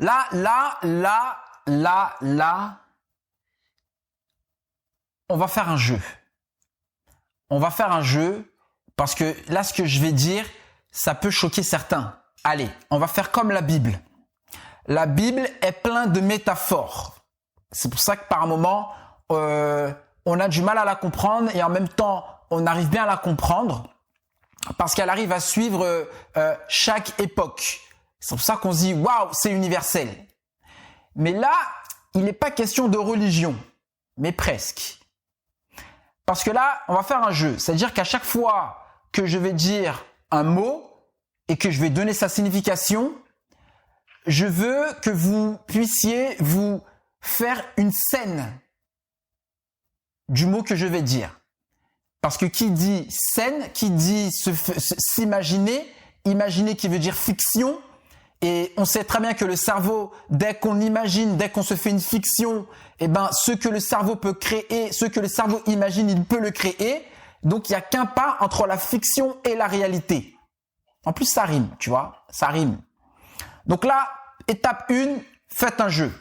Là, on va faire un jeu. On va faire un jeu parce que là, ce que je vais dire, ça peut choquer certains. Allez, on va faire comme la Bible. La Bible est pleine de métaphores. C'est pour ça que par moment, on a du mal à la comprendre et en même temps, on arrive bien à la comprendre parce qu'elle arrive à suivre chaque époque. C'est pour ça qu'on se dit, waouh, c'est universel. Mais là, il n'est pas question de religion, mais presque. Parce que là, on va faire un jeu. C'est-à-dire qu'à chaque fois que je vais dire un mot et que je vais donner sa signification, je veux que vous puissiez vous faire une scène du mot que je vais dire. Parce que qui dit scène, qui dit s'imaginer, imaginer qui veut dire fiction, et on sait très bien que le cerveau, dès qu'on imagine, dès qu'on se fait une fiction, eh ben, ce que le cerveau peut créer, ce que le cerveau imagine, il peut le créer. Donc, il n'y a qu'un pas entre la fiction et la réalité. En plus, ça rime, tu vois, ça rime. Donc là, étape 1, faites un jeu.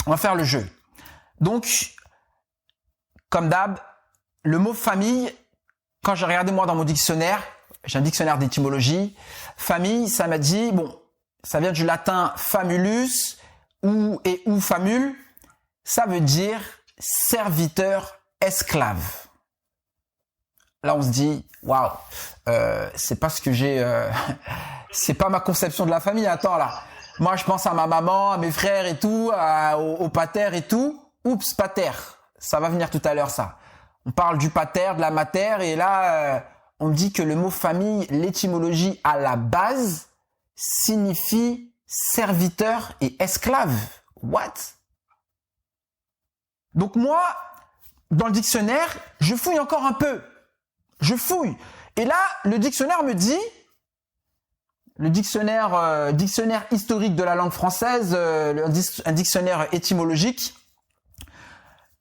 On va faire le jeu. Donc, comme d'hab, le mot famille, quand j'ai regardé moi dans mon dictionnaire, j'ai un dictionnaire d'étymologie, famille, ça m'a dit, bon, ça vient du latin famulus ou famule, ça veut dire serviteur, esclave. Là, on se dit, waouh, c'est pas ce que j'ai, c'est pas ma conception de la famille. Attends là, moi je pense à ma maman, à mes frères et tout, au pater et tout. Oups, pater, ça va venir tout à l'heure ça. On parle du pater, de la mater, et là, on dit que le mot famille, l'étymologie à la base, signifie serviteur et esclave. What? Donc moi, dans le dictionnaire, je fouille encore un peu. Je fouille. Et là, le dictionnaire me dit, le dictionnaire historique de la langue française, un dictionnaire étymologique,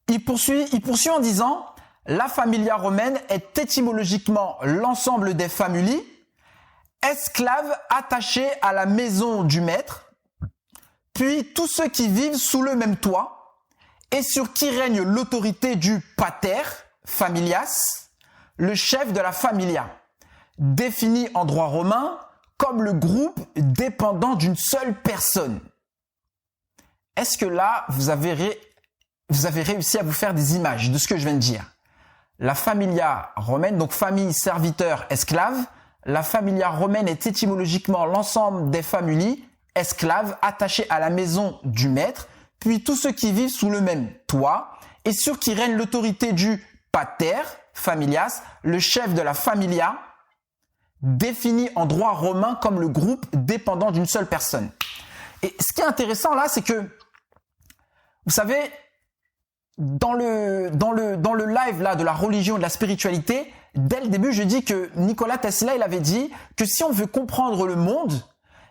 il poursuit en disant, la familia romaine est étymologiquement l'ensemble des familles, esclaves attachés à la maison du maître, puis tous ceux qui vivent sous le même toit et sur qui règne l'autorité du pater, familias, le chef de la familia, défini en droit romain comme le groupe dépendant d'une seule personne. Est-ce que là, vous avez réussi à vous faire des images de ce que je viens de dire? La familia romaine, donc famille, serviteur, esclave. La familia romaine est étymologiquement l'ensemble des familles, esclaves, attachés à la maison du maître, puis tous ceux qui vivent sous le même toit, et sur qui règne l'autorité du pater, familias, le chef de la familia, défini en droit romain comme le groupe dépendant d'une seule personne. Et ce qui est intéressant là, c'est que, vous savez, dans le live là de la religion et de la spiritualité, dès le début, je dis que Nikola Tesla, il avait dit que si on veut comprendre le monde,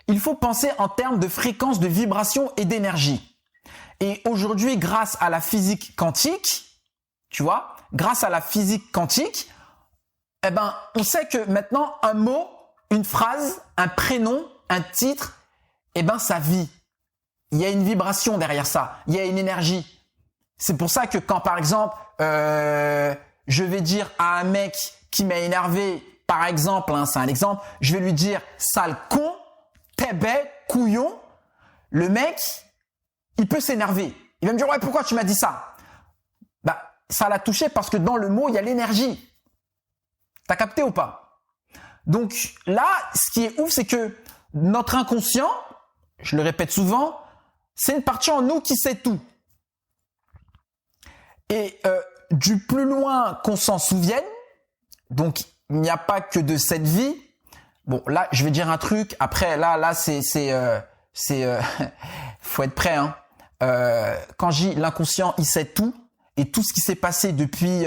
il faut penser en termes de fréquence, de vibration et d'énergie. Et aujourd'hui, grâce à la physique quantique, tu vois, grâce à la physique quantique, eh ben, on sait que maintenant, un mot, une phrase, un prénom, un titre, eh ben, ça vit. Il y a une vibration derrière ça. Il y a une énergie. C'est pour ça que quand, par exemple, je vais dire à un mec qui m'a énervé, par exemple, hein, c'est un exemple, je vais lui dire « sale con, tébé, couillon », le mec, il peut s'énerver. Il va me dire « ouais, pourquoi tu m'as dit ça ?» Bah, ça l'a touché parce que dans le mot, il y a l'énergie. T'as capté ou pas? Donc là, ce qui est ouf, c'est que notre inconscient, je le répète souvent, c'est une partie en nous qui sait tout. Et du plus loin qu'on s'en souvienne, donc il n'y a pas que de cette vie. Bon, là, je vais dire un truc. Après, là, c'est faut être prêt, hein. Quand je dis l'inconscient, il sait tout, et tout ce qui s'est passé depuis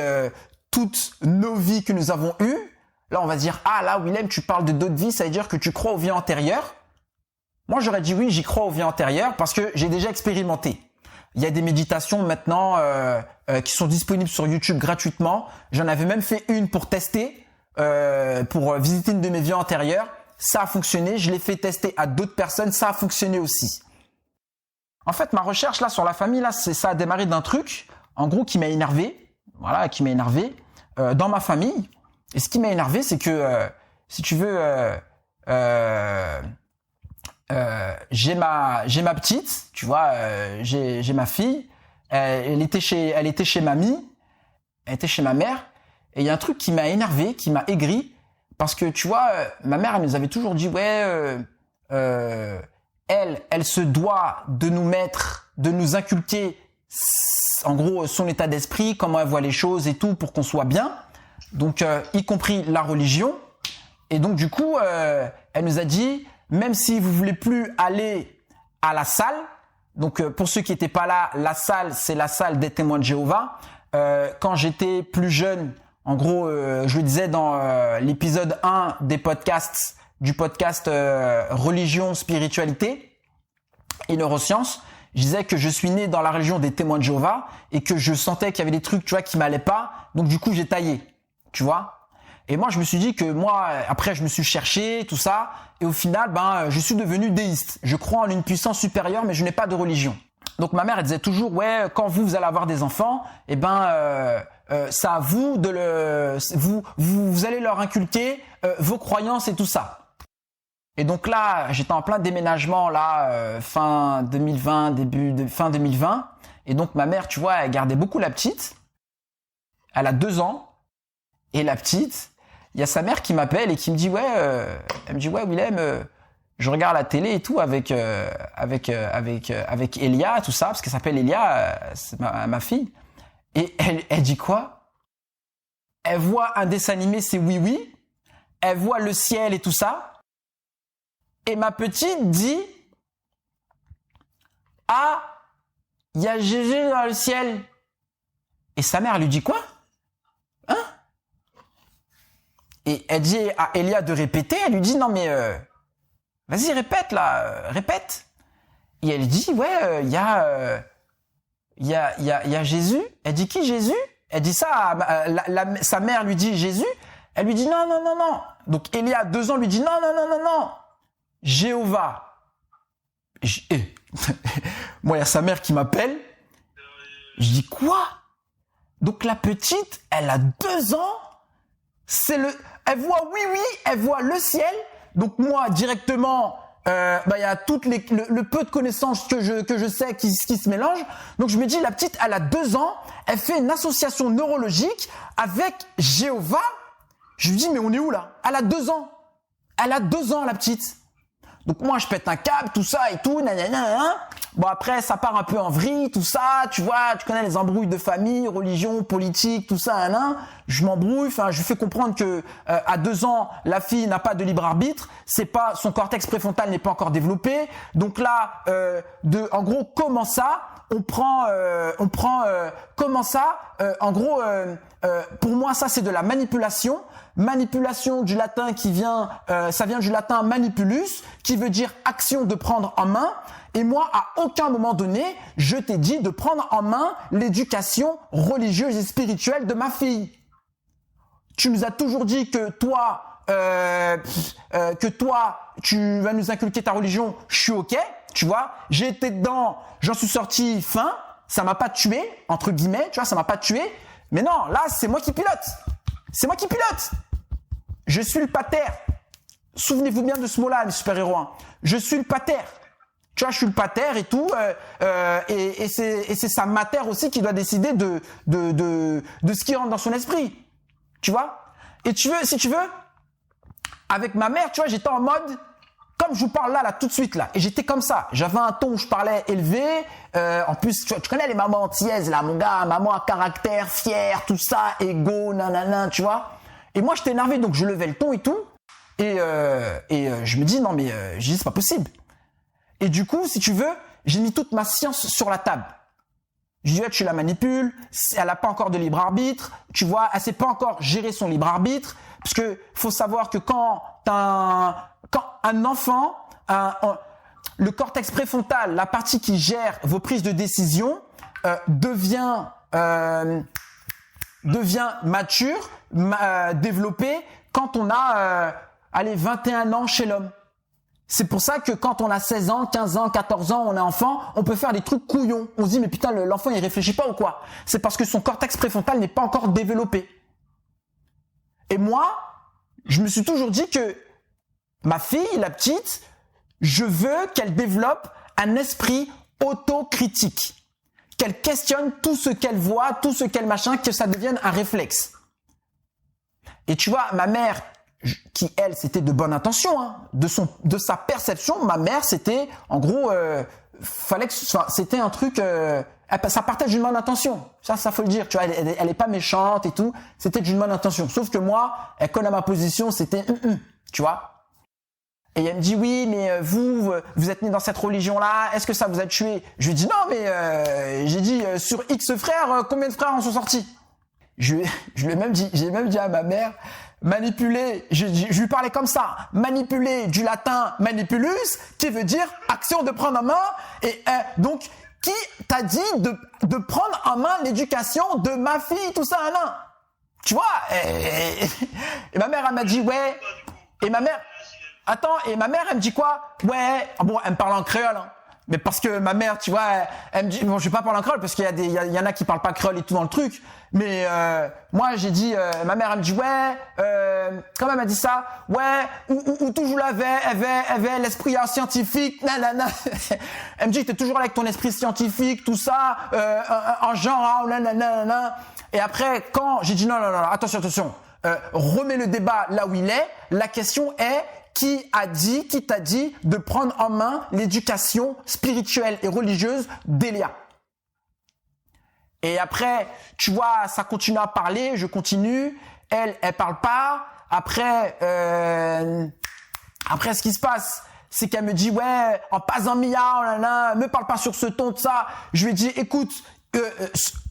toutes nos vies que nous avons eues. Là, on va dire, ah là, Willem, tu parles de d'autres vies, ça veut dire que tu crois aux vies antérieures. Moi, j'aurais dit oui, j'y crois aux vies antérieures parce que j'ai déjà expérimenté. Il y a des méditations maintenant qui sont disponibles sur YouTube gratuitement. J'en avais même fait une pour tester, pour visiter une de mes vies antérieures. Ça a fonctionné. Je l'ai fait tester à d'autres personnes. Ça a fonctionné aussi. En fait, ma recherche là sur la famille, là, ça a démarré d'un truc, en gros, qui m'a énervé. Voilà, qui m'a énervé dans ma famille. Et ce qui m'a énervé, c'est que, si tu veux, j'ai ma petite, tu vois, j'ai ma fille. Elle était chez mamie, elle était chez ma mère. Et il y a un truc qui m'a énervé, qui m'a aigri, parce que tu vois, ma mère, elle nous avait toujours dit, ouais, elle se doit de nous inculquer, en gros, son état d'esprit, comment elle voit les choses et tout, pour qu'on soit bien. Donc, y compris la religion. Et donc, du coup, elle nous a dit, même si vous voulez plus aller à la salle, donc pour ceux qui n'étaient pas là, la salle, c'est la salle des témoins de Jéhovah. Quand j'étais plus jeune, en gros, je le disais dans l'épisode 1 du podcast Religion, Spiritualité et Neurosciences, je disais que je suis né dans la religion des témoins de Jéhovah et que je sentais qu'il y avait des trucs, tu vois, qui m'allaient pas. Donc du coup, j'ai taillé, tu vois. Et moi, je me suis dit que moi, après, je me suis cherché, tout ça. Et au final, je suis devenu déiste. Je crois en une puissance supérieure, mais je n'ai pas de religion. Donc ma mère, elle disait toujours, ouais, quand vous allez avoir des enfants, c'est à vous vous allez leur inculquer vos croyances et tout ça. Et donc là, j'étais en plein déménagement là, fin 2020, fin 2020. Et donc ma mère, tu vois, elle gardait beaucoup la petite. Elle a 2 ans. Et la petite, il y a sa mère qui m'appelle et qui me dit, ouais, Willem, je regarde la télé et tout avec Elia, tout ça, parce qu'elle s'appelle Elia, c'est ma fille. Et elle dit quoi? Elle voit un dessin animé, c'est Oui Oui. Elle voit le ciel et tout ça. Et ma petite dit, ah, il y a Jésus dans le ciel. Et sa mère lui dit quoi? Hein? Et elle dit à Elia de répéter. Elle lui dit, non mais vas-y, répète là, répète. Et elle dit, ouais, il y a Jésus. Elle dit, qui Jésus? Elle dit ça, sa mère lui dit Jésus. Elle lui dit, non. Donc Elia, 2 ans, lui dit, non. Jéhovah. Moi, il y a sa mère qui m'appelle. Je dis, quoi? Donc la petite, elle a 2 ans. Elle voit Oui, elle voit le ciel. Donc moi, directement, y a le peu de connaissances que je sais qui se mélangent. Donc je me dis, la petite, elle a 2 ans. Elle fait une association neurologique avec Jéhovah. Je lui dis, mais on est où là? Elle a 2 ans. Elle a 2 ans, la petite. Donc moi, je pète un câble, tout ça et tout, nanana. Bon, après, ça part un peu en vrille, tout ça, tu vois, tu connais les embrouilles de famille, religion, politique, tout ça, Je m'embrouille, je fais comprendre que à 2 ans, la fille n'a pas de libre arbitre, son cortex préfrontal n'est pas encore développé. Donc là, en gros, comment ça? Pour moi, ça, c'est de la manipulation. Manipulation du latin ça vient du latin manipulus, qui veut dire action de prendre en main. Et moi, à aucun moment donné, je t'ai dit de prendre en main l'éducation religieuse et spirituelle de ma fille. Tu nous as toujours dit que toi, tu vas nous inculquer ta religion. Je suis ok, tu vois. J'ai été dedans, j'en suis sorti fin. Ça m'a pas tué, entre guillemets, tu vois, ça m'a pas tué. Mais non, là, c'est moi qui pilote. C'est moi qui pilote. Je suis le pater. Souvenez-vous bien de ce mot-là, mes super-héros. Je suis le pater. Tu vois, je suis le pater et tout. Et c'est sa mater aussi qui doit décider de ce qui rentre dans son esprit. Tu vois? Et si tu veux, avec ma mère, tu vois, j'étais en mode, comme je vous parle là tout de suite là. Et j'étais comme ça. J'avais un ton où je parlais élevé. En plus, tu connais les mamans antillaises là, mon gars, maman à caractère, fière, tout ça, égo, nanana, tu vois. Et moi, j'étais énervé, donc je levais le ton et tout. Et je me dis, non mais, c'est pas possible. Et du coup, si tu veux, j'ai mis toute ma science sur la table. Je dis, ouais, tu la manipules, elle a pas encore de libre arbitre, tu vois, elle sait pas encore gérer son libre arbitre, parce que faut savoir que quand un enfant, le cortex préfrontal, la partie qui gère vos prises de décision, devient mature, développé quand on a 21 ans chez l'homme. C'est pour ça que quand on a 16 ans, 15 ans, 14 ans, on est enfant, on peut faire des trucs couillons. On se dit, mais putain, l'enfant, il réfléchit pas ou quoi? C'est parce que son cortex préfrontal n'est pas encore développé. Et moi, je me suis toujours dit que ma fille, la petite, je veux qu'elle développe un esprit autocritique. Qu'elle questionne tout ce qu'elle voit, tout ce qu'elle machin, que ça devienne un réflexe. Et tu vois, ma mère, qui elle, c'était de bonne intention, hein, de sa perception, ma mère, c'était, en gros, c'était un truc, ça partait d'une bonne intention. Ça faut le dire, tu vois, elle est pas méchante et tout, c'était d'une bonne intention. Sauf que moi, elle connaît ma position, c'était, tu vois. Et elle me dit, oui, mais vous êtes né dans cette religion-là, est-ce que ça vous a tué? Je lui dis, non, mais j'ai dit, sur X frères, combien de frères en sont sortis? J'ai même dit à ma mère, manipuler, je lui parlais comme ça, manipuler du latin manipulus, qui veut dire action de prendre en main, et donc, qui t'a dit de prendre en main l'éducation de ma fille, tout ça, tu vois, et ma mère, elle m'a dit, ouais, et ma mère, elle me dit quoi? Ouais, bon, elle me parle en créole, hein. Mais parce que ma mère, tu vois, elle me dit, bon, je vais pas parler en créole parce qu'il y en a qui parlent pas créole et tout dans le truc. Mais moi, j'ai dit, ma mère, elle me dit, ouais, quand elle m'a dit ça, ouais, ou toujours avait l'esprit scientifique, nanana. Elle me dit, t'es toujours avec ton esprit scientifique, tout ça, en genre, nanana. Et après, quand j'ai dit, non, attention, remets le débat là où il est. La question est, qui t'a dit de prendre en main l'éducation spirituelle et religieuse d'Elia? Et après, tu vois, ça continue à parler, je continue, elle parle pas. Après, ce qui se passe, c'est qu'elle me dit, ouais, en pas un milliard, me parle pas sur ce ton de ça. Je lui ai dit, écoute,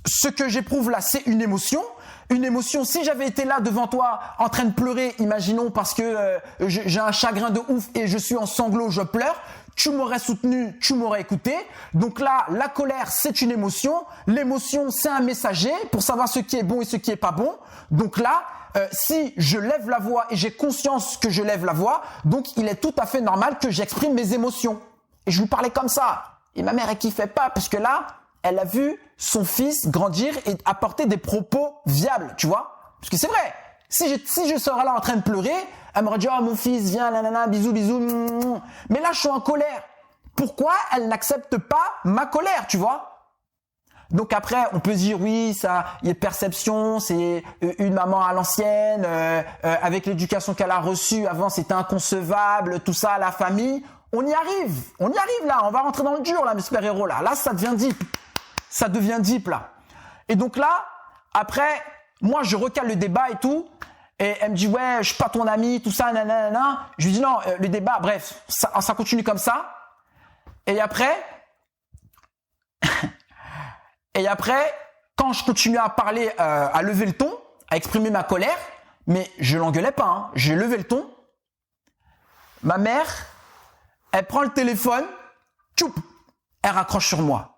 ce que j'éprouve là, c'est une émotion. Une émotion, si j'avais été là devant toi en train de pleurer, imaginons parce que j'ai un chagrin de ouf et je suis en sanglots, je pleure, tu m'aurais soutenu, tu m'aurais écouté. Donc là, la colère, c'est une émotion. L'émotion, c'est un messager pour savoir ce qui est bon et ce qui est pas bon. Donc là, si je lève la voix et j'ai conscience que je lève la voix, donc il est tout à fait normal que j'exprime mes émotions. Et je lui parlais comme ça. Et ma mère, elle kiffait pas parce que là, elle a vu son fils grandir et apporter des propos viables, tu vois. Parce que c'est vrai, si je serais là en train de pleurer, elle m'aurait dit, oh mon fils, viens, nanana, bisous, bisous. Mais là, je suis en colère. Pourquoi elle n'accepte pas ma colère, tu vois? Donc après, on peut se dire, oui, ça, il y a perception, c'est une maman à l'ancienne, avec l'éducation qu'elle a reçue, avant c'était inconcevable, tout ça, la famille. On y arrive là, on va rentrer dans le dur là, mes super-héros là. Là, ça devient deep là. Et donc là, après, moi je recale le débat et tout, et elle me dit, ouais, je suis pas ton ami, tout ça, nanana. Je lui dis, non, le débat, bref, ça continue comme ça. Et après, quand je continue à parler, à lever le ton, à exprimer ma colère, mais je l'engueulais pas, hein, j'ai levé le ton, ma mère, elle prend le téléphone, tchoup, elle raccroche sur moi.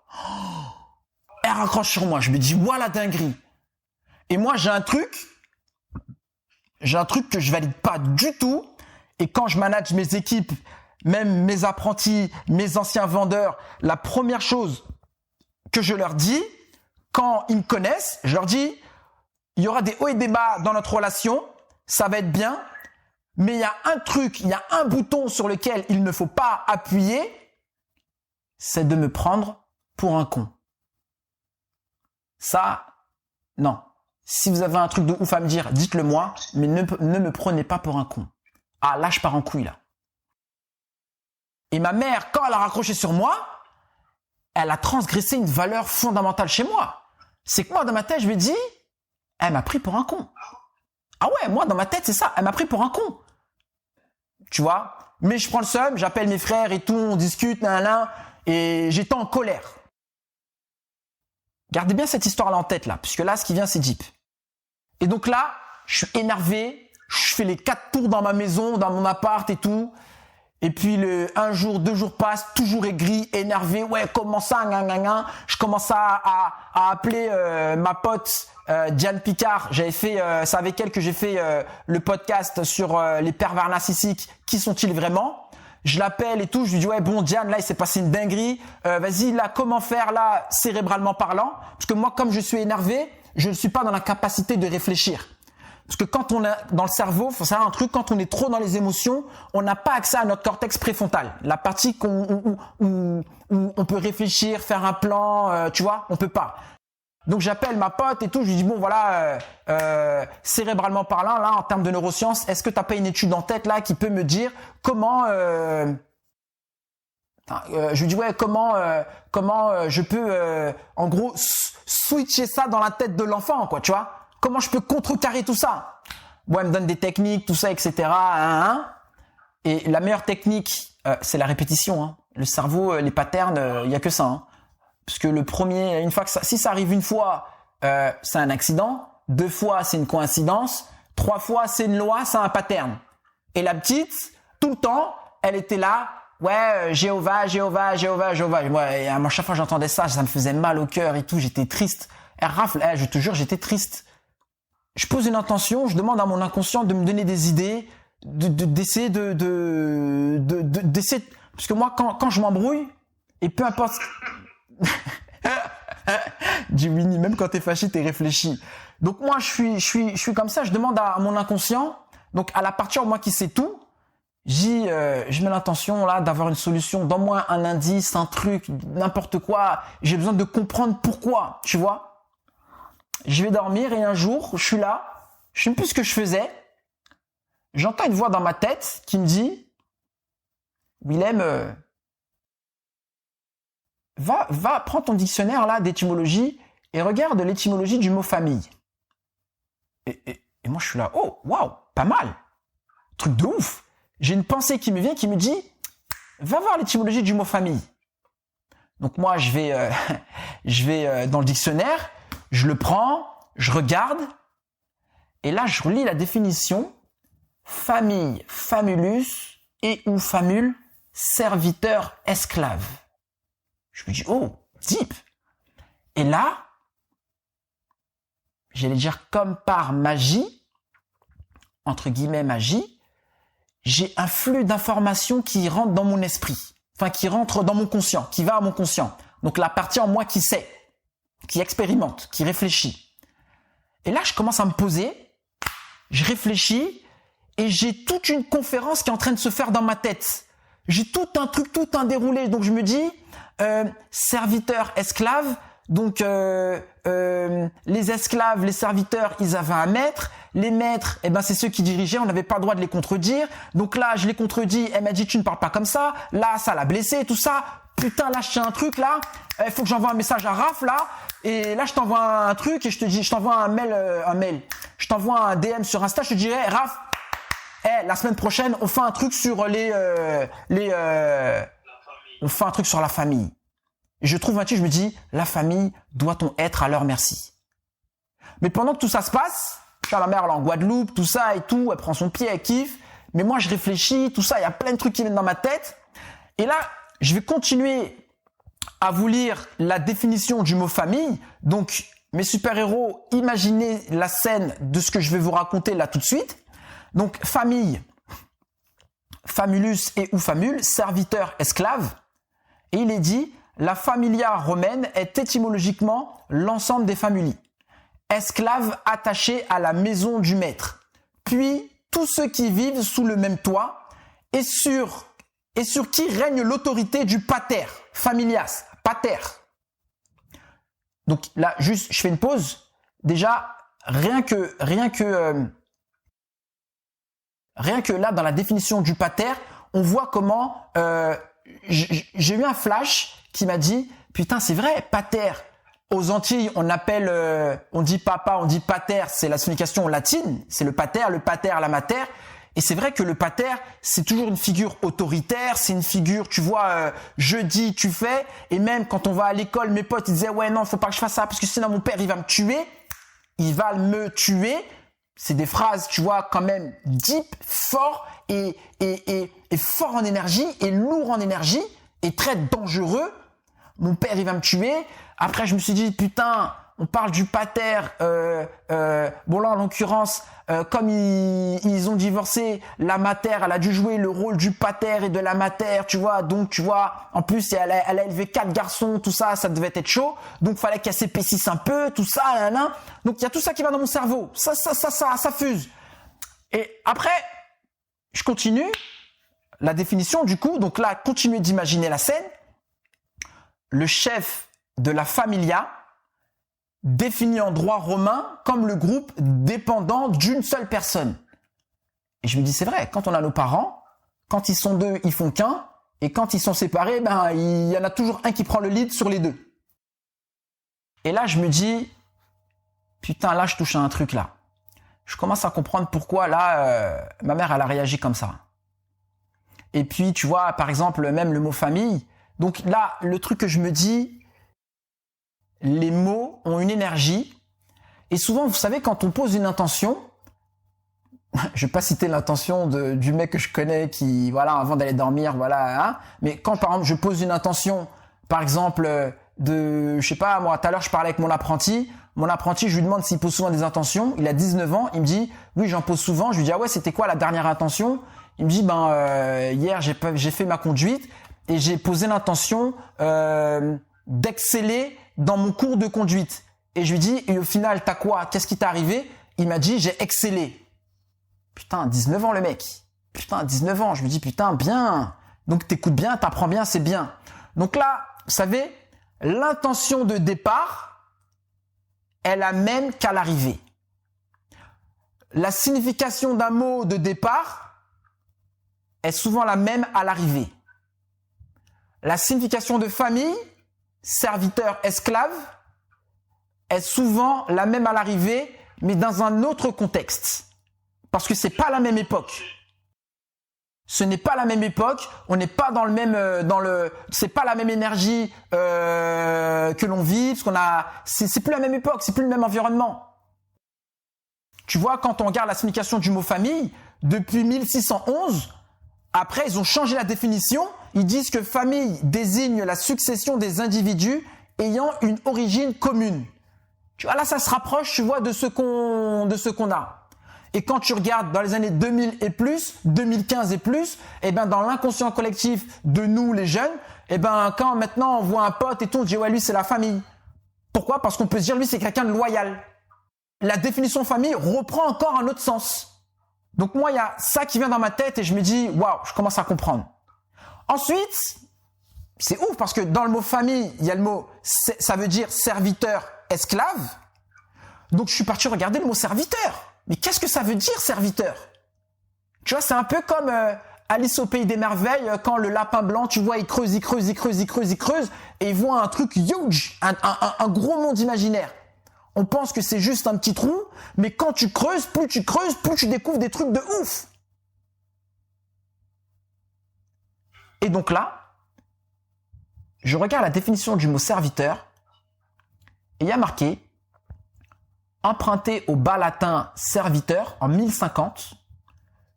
Je me dis, voilà dinguerie. Et moi, j'ai un truc que je valide pas du tout. Et quand je manage mes équipes, même mes apprentis, mes anciens vendeurs, la première chose que je leur dis, quand ils me connaissent, je leur dis, il y aura des hauts et des bas dans notre relation, ça va être bien, mais il y a un bouton sur lequel il ne faut pas appuyer, c'est de me prendre pour un con. Ça, non. Si vous avez un truc de ouf à me dire, dites-le moi, mais ne me prenez pas pour un con. Ah, là, je pars en couille, là. Et ma mère, quand elle a raccroché sur moi, elle a transgressé une valeur fondamentale chez moi. C'est que moi, dans ma tête, je me dis, elle m'a pris pour un con. Ah ouais, moi, dans ma tête, c'est ça. Elle m'a pris pour un con. Tu vois? Mais je prends le seum, j'appelle mes frères et tout, on discute, et j'étais en colère. Gardez bien cette histoire-là en tête, là, puisque là, ce qui vient, c'est deep. Et donc là, je suis énervé, je fais les 4 tours dans ma maison, dans mon appart et tout. Et puis, 1 jour, 2 jours passent, toujours aigri, énervé. Ouais, comment ça, Je commence à appeler ma pote Diane Picard. J'avais fait, c'est avec elle que j'ai fait le podcast sur les pervers narcissiques. Qui sont-ils vraiment? Je l'appelle et tout, je lui dis ouais bon Diane, là il s'est passé une dinguerie, vas-y là comment faire là cérébralement parlant, parce que moi comme je suis énervé, je ne suis pas dans la capacité de réfléchir. Parce que quand on est dans le cerveau, faut savoir un truc, quand on est trop dans les émotions, on n'a pas accès à notre cortex préfrontal, la partie où on peut réfléchir, faire un plan, tu vois, on peut pas. Donc j'appelle ma pote et tout, je lui dis bon voilà, cérébralement parlant là en termes de neurosciences, est-ce que t'as pas une étude en tête là qui peut me dire comment je lui dis ouais comment je peux en gros switcher ça dans la tête de l'enfant quoi, tu vois, comment je peux contrecarrer tout ça. Bon elle me donne des techniques tout ça etc. Et la meilleure technique c'est la répétition. Hein. Le cerveau les patterns il y a que ça. Hein. Parce que le premier, une fois que si ça arrive une fois, c'est un accident. 2 fois, c'est une coïncidence. 3 fois, c'est une loi, c'est un pattern. Et la petite, tout le temps, elle était là. Ouais, Jéhovah, Jéhovah, Jéhovah, Jéhovah. Ouais, à chaque fois, j'entendais ça, ça me faisait mal au cœur et tout. J'étais triste. Elle rafle. Je te jure, j'étais triste. Je pose une intention, je demande à mon inconscient de me donner des idées, d'essayer d'essayer. Parce que moi, quand je m'embrouille, et peu importe. Dis Winnie, même quand t'es fâché, t'es réfléchi. Donc moi, je suis comme ça. Je demande à mon inconscient, donc à la partie en moi qui sait tout, je mets l'intention là d'avoir une solution, donne-moi un indice, un truc, n'importe quoi. J'ai besoin de comprendre pourquoi, tu vois. Je vais dormir et un jour, je suis là, je sais plus ce que je faisais. J'entends une voix dans ma tête qui me dit, Willem. Va, prends ton dictionnaire là d'étymologie et regarde l'étymologie du mot famille. Et moi je suis là, oh, waouh, pas mal. Truc de ouf. J'ai une pensée qui me vient qui me dit, va voir l'étymologie du mot famille. Donc moi je vais dans le dictionnaire, je le prends, je regarde et là je relis la définition famille, famulus et ou famule, serviteur, esclave. Je me dis, oh, deep. Et là, j'allais dire comme par magie, entre guillemets magie, j'ai un flux d'informations qui rentre dans mon esprit. Enfin, qui rentre dans mon conscient, qui va à mon conscient. Donc la partie en moi qui sait, qui expérimente, qui réfléchit. Et là, je commence à me poser, je réfléchis, et j'ai toute une conférence qui est en train de se faire dans ma tête. J'ai tout un truc, tout un déroulé. Donc je me dis, serviteurs, esclaves, donc les esclaves, les serviteurs, ils avaient un maître, les maîtres, c'est ceux qui dirigeaient, on n'avait pas le droit de les contredire, donc là je les contredis, elle m'a dit tu ne parles pas comme ça, là ça l'a blessé, tout ça, putain là je tiens un truc là, il faut que j'envoie un message à Raph là, et là je t'envoie un truc et je t'envoie un mail, je t'envoie un DM sur Insta, je te dirais Raph, la semaine prochaine on fait un truc sur on fait un truc sur la famille. Et je trouve un truc, je me dis, la famille, doit-on être à leur merci? Mais pendant que tout ça se passe, ma mère elle est en Guadeloupe, tout ça et tout, elle prend son pied, elle kiffe. Mais moi, je réfléchis, tout ça, il y a plein de trucs qui viennent dans ma tête. Et là, je vais continuer à vous lire la définition du mot famille. Donc, mes super-héros, imaginez la scène de ce que je vais vous raconter là tout de suite. Donc, famille, famulus et ou famule, serviteur, esclave. Et il est dit, la familia romaine est étymologiquement l'ensemble des familles. Esclaves attachés à la maison du maître. Puis, tous ceux qui vivent sous le même toit et sur qui règne l'autorité du pater, familias, pater. Donc là, juste, je fais une pause. Déjà, rien que là, dans la définition du pater, on voit comment j'ai eu un flash qui m'a dit, putain, c'est vrai, pater. Aux Antilles, on dit papa, on dit pater, c'est la signification latine, c'est le pater, la mater. Et c'est vrai que le pater, c'est toujours une figure autoritaire, c'est une figure, tu vois, je dis, tu fais. Et même quand on va à l'école, mes potes, ils disaient, ouais, non, faut pas que je fasse ça, parce que sinon mon père, il va me tuer. Il va me tuer. C'est des phrases, tu vois, quand même deep, fort et fort en énergie et lourd en énergie et très dangereux. Mon père, il va me tuer. Après, je me suis dit, putain, on parle du pater. Bon là, en l'occurrence, comme ils ont divorcé, la mater, elle a dû jouer le rôle du pater et de la mater, tu vois. Donc, tu vois, en plus, elle a élevé 4 garçons, tout ça, ça devait être chaud. Donc, fallait qu'elle s'épaississe un peu, tout ça, nan. Donc, il y a tout ça qui va dans mon cerveau. Ça fuse. Et après, je continue la définition du coup. Donc là, continuez d'imaginer la scène. Le chef de la familia défini en droit romain comme le groupe dépendant d'une seule personne. Et je me dis, c'est vrai, quand on a nos parents, quand ils sont deux, ils font qu'un, et quand ils sont séparés, ben, il y en a toujours un qui prend le lead sur les deux. Et là, je me dis, putain, là, je touche à un truc là. Je commence à comprendre pourquoi là, ma mère, elle a réagi comme ça. Et puis, tu vois, par exemple, même le mot famille. Donc là, le truc que je me dis, les mots ont une énergie. Et souvent, vous savez, quand on pose une intention, je vais pas citer l'intention du mec que je connais qui, voilà, avant d'aller dormir, voilà, hein, mais quand, par exemple, je pose une intention, par exemple, je sais pas, moi, tout à l'heure, je parlais avec mon apprenti, je lui demande s'il pose souvent des intentions, il a 19 ans, il me dit, oui, j'en pose souvent, je lui dis, ah ouais, c'était quoi la dernière intention? Il me dit, hier, j'ai fait ma conduite et j'ai posé l'intention, d'exceller dans mon cours de conduite. Et je lui dis, et au final, t'as quoi? Qu'est-ce qui t'est arrivé? Il m'a dit, j'ai excellé. Putain, 19 ans le mec. Putain, 19 ans. Je me dis, putain, bien. Donc t'écoutes bien, t'apprends bien, c'est bien. Donc là, vous savez, l'intention de départ, elle amène qu'à l'arrivée. La signification d'un mot de départ est souvent la même à l'arrivée. La signification de famille, serviteur, esclave, est souvent la même à l'arrivée, mais dans un autre contexte. Parce que c'est pas la même époque. Ce n'est pas la même époque, on n'est pas dans le même, c'est pas la même énergie que l'on vit, parce c'est plus la même époque, c'est plus le même environnement. Tu vois, quand on regarde la signification du mot famille, depuis 1611, après ils ont changé la définition, ils disent que famille désigne la succession des individus ayant une origine commune. Tu vois, là ça se rapproche, tu vois, de ce qu'on a. Et quand tu regardes dans les années 2000 et plus, 2015 et plus, eh ben dans l'inconscient collectif de nous les jeunes, eh ben quand maintenant on voit un pote et tout, on dit ouais lui c'est la famille. Pourquoi? Parce qu'on peut se dire lui c'est quelqu'un de loyal. La définition famille reprend encore un autre sens. Donc moi il y a ça qui vient dans ma tête et je me dis waouh, je commence à comprendre. Ensuite, c'est ouf parce que dans le mot famille, il y a le mot ça veut dire serviteur, esclave. Donc je suis parti regarder le mot serviteur. Mais qu'est-ce que ça veut dire, serviteur? Tu vois, c'est un peu comme Alice au Pays des Merveilles, quand le lapin blanc, tu vois, il creuse, et il voit un truc huge, un gros monde imaginaire. On pense que c'est juste un petit trou, mais quand tu creuses, plus tu découvres des trucs de ouf. Et donc là, je regarde la définition du mot serviteur, et il y a marqué emprunté au bas latin serviteur en 1050,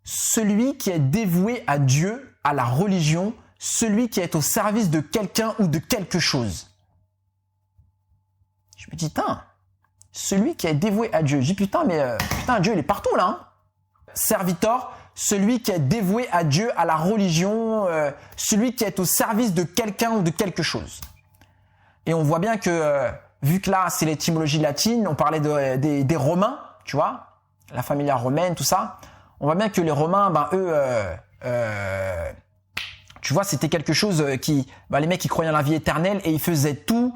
celui qui est dévoué à Dieu, à la religion, celui qui est au service de quelqu'un ou de quelque chose. Je me dis, putain, celui qui est dévoué à Dieu. Je dis, putain, mais putain, Dieu, il est partout là. Hein. Serviteur, celui qui est dévoué à Dieu, à la religion, celui qui est au service de quelqu'un ou de quelque chose. Et on voit bien que vu que là, c'est l'étymologie latine, on parlait des Romains, tu vois, la familia romaine, tout ça. On voit bien que les Romains, ben eux, tu vois, c'était quelque chose qui, ben, les mecs, ils croyaient en la vie éternelle et ils faisaient tout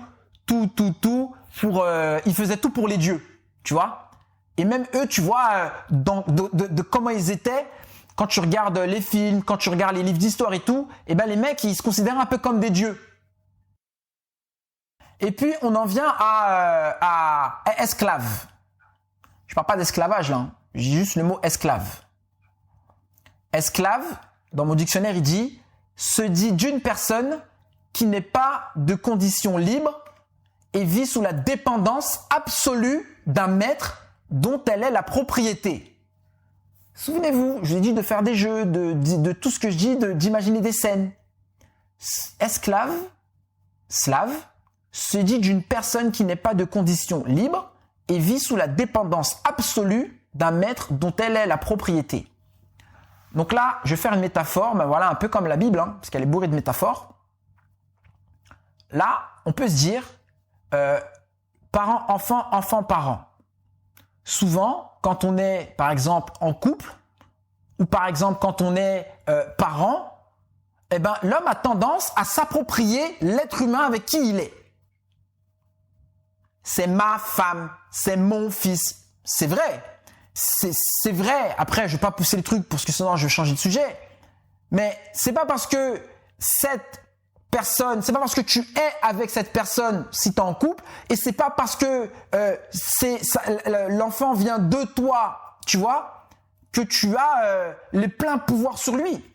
ils faisaient tout pour les dieux, tu vois. Et même eux, tu vois, de comment ils étaient, quand tu regardes les films, quand tu regardes les livres d'histoire et tout, et ben les mecs, ils se considèrent un peu comme des dieux. Et puis, on en vient à esclave. Je parle pas d'esclavage, là. Hein. J'ai juste le mot esclave. Esclave, dans mon dictionnaire, il dit, se dit d'une personne qui n'est pas de condition libre et vit sous la dépendance absolue d'un maître dont elle est la propriété. Souvenez-vous, je vous ai dit de faire des jeux, de tout ce que je dis, d'imaginer des scènes. Esclave, slave, se dit d'une personne qui n'est pas de condition libre et vit sous la dépendance absolue d'un maître dont elle est la propriété. Donc là, je vais faire une métaphore, ben voilà, un peu comme la Bible, hein, parce qu'elle est bourrée de métaphores. Là, on peut se dire parent, enfant, enfant, parent. Souvent, quand on est, par exemple, en couple, ou par exemple, quand on est parent, eh ben, l'homme a tendance à s'approprier l'être humain avec qui il est. C'est ma femme, c'est mon fils. C'est vrai. C'est vrai. Après, je vais pas pousser le truc parce que sinon je vais changer de sujet. Mais c'est pas parce que cette personne, c'est pas parce que tu es avec cette personne si tu es en couple, et c'est pas parce que l'enfant vient de toi, tu vois, que tu as les pleins pouvoirs sur lui.